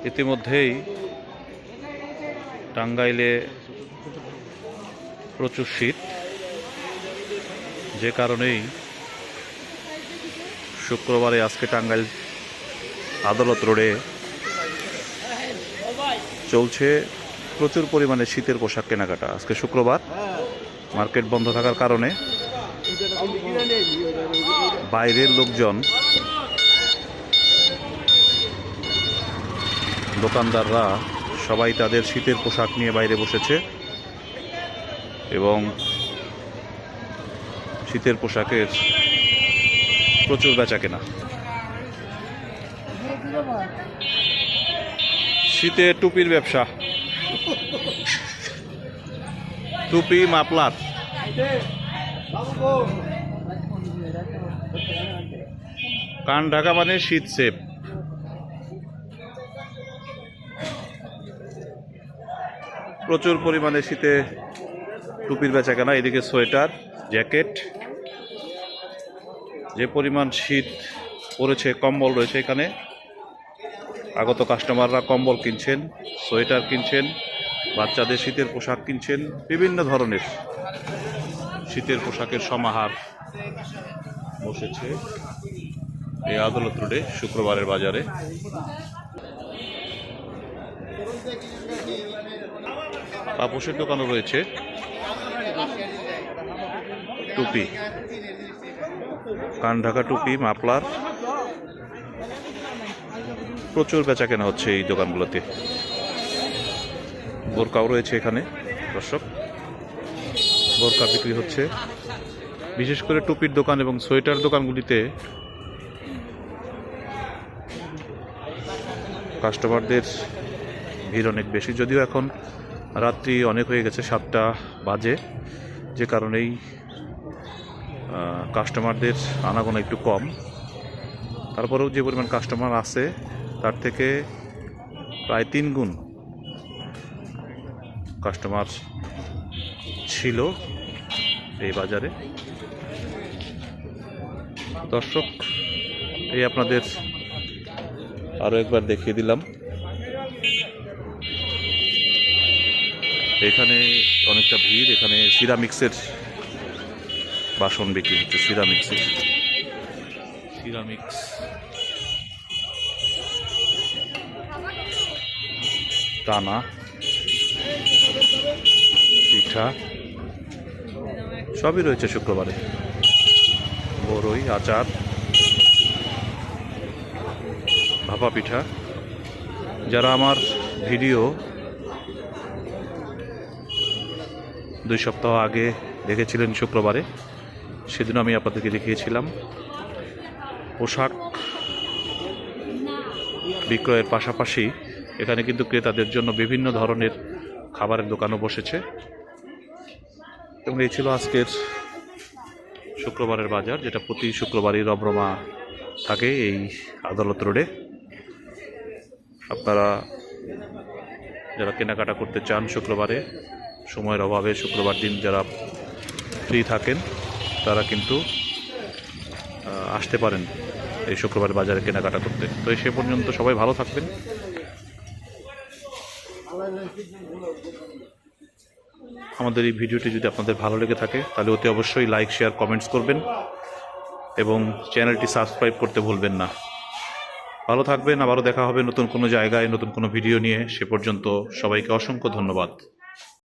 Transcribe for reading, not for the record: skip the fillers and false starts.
ইতিমধ্যেই টাঙ্গাইলে প্রচুর শীত, যে কারণেই শুক্রবারে আজকে টাঙ্গাইল আদালত রোডে চলছে প্রচুর পরিমাণে শীতের পোশাক কেনাকাটা। আজকে শুক্রবার, মার্কেট বন্ধ থাকার কারণে বাইরের লোকজন, দোকানদাররা সবাই তাদের শীতের পোশাক নিয়ে বাইরে বসেছে এবং শীতের পোশাকের প্রচুর বেচাকেনা। শীতে টুপির ব্যবসা, টুপি, মাফলার। কান ঢাকা মানে শীত সেপ। প্রচুর পরিমাণে শীতে টুপির বেচাকেনা। এদিকে সোয়েটার, জ্যাকেট। যে পরিমাণ শীত পড়েছে, কম্বল রয়েছে এখানে। আগত কাস্টমাররা কম্বল কিনছেন, সোয়েটার কিনছেন, বাচ্চাদের শীতের পোশাক কিনছেন। বিভিন্ন ধরনের শীতের পোশাকের সমাহার বসেছে এই আদালত রোডে শুক্রবারের বাজারে। পাপোশের দোকানও রয়েছে, টুপি, কান ঢাকা টুপি, মাফলার। প্রচুর বেচাকেনা হচ্ছে এই দোকানগুলোতে। বোরকাও রয়েছে এখানে দর্শক, বোরকা বিক্রি হচ্ছে। বিশেষ করে টুপির দোকান এবং সোয়েটার দোকানগুলিতে কাস্টমারদের ভিড় অনেক বেশি। যদিও এখন রাত্রি অনেক হয়ে গেছে, 7টা বাজে, যে কারণেই কাস্টমারদের আনাগোনা একটু কম। তারপরেও যে পরিমাণ কাস্টমার আছে তার থেকে প্রায় 3 গুণ কাস্টমার ছিল এই বাজারে। দর্শক, এই আপনাদের আরও একবার দেখিয়ে দিলাম। এখানে অনেকটা ভিড়। এখানে সিরামিক্সের বাসন বিক্রি হচ্ছে, সিরামিক্স, টানা, পিঠা সবই রয়েছে শুক্রবারে। বড়ই, আচার, ভাপা পিঠা। যারা আমার ভিডিও 2 সপ্তাহ আগে দেখেছিলেন শুক্রবারে, সেদিন আমি আপনাদেরকে দেখিয়েছিলাম পোশাক বিক্রয়ের পাশাপাশি এখানে কিন্তু ক্রেতাদের জন্য বিভিন্ন ধরনের খাবারের দোকানও বসেছে। এবং এই ছিল আজকের শুক্রবারের বাজার, যেটা প্রতি শুক্রবারই রমরমা থাকে এই আদালত রোডে। আপনারা যারা কেনাকাটা করতে চান শুক্রবারে, সময়ের অভাবে শুক্রবার দিন যারা ফ্রি থাকেন, তারা কিন্তু আসতে পারেন এই শুক্রবার বাজারে কেনাকাটা করতে। তো সে পর্যন্ত সবাই ভালো থাকবেন। আমাদের এই ভিডিওটি যদি আপনাদের ভালো লেগে থাকে তাহলে অতি অবশ্যই লাইক, শেয়ার, কমেন্টস করবেন এবং চ্যানেলটি সাবস্ক্রাইব করতে ভুলবেন না। ভালো থাকবেন। আবারও দেখা হবে নতুন কোনো জায়গায়, নতুন কোনো ভিডিও নিয়ে। সে পর্যন্ত সবাইকে অসংখ্য ধন্যবাদ।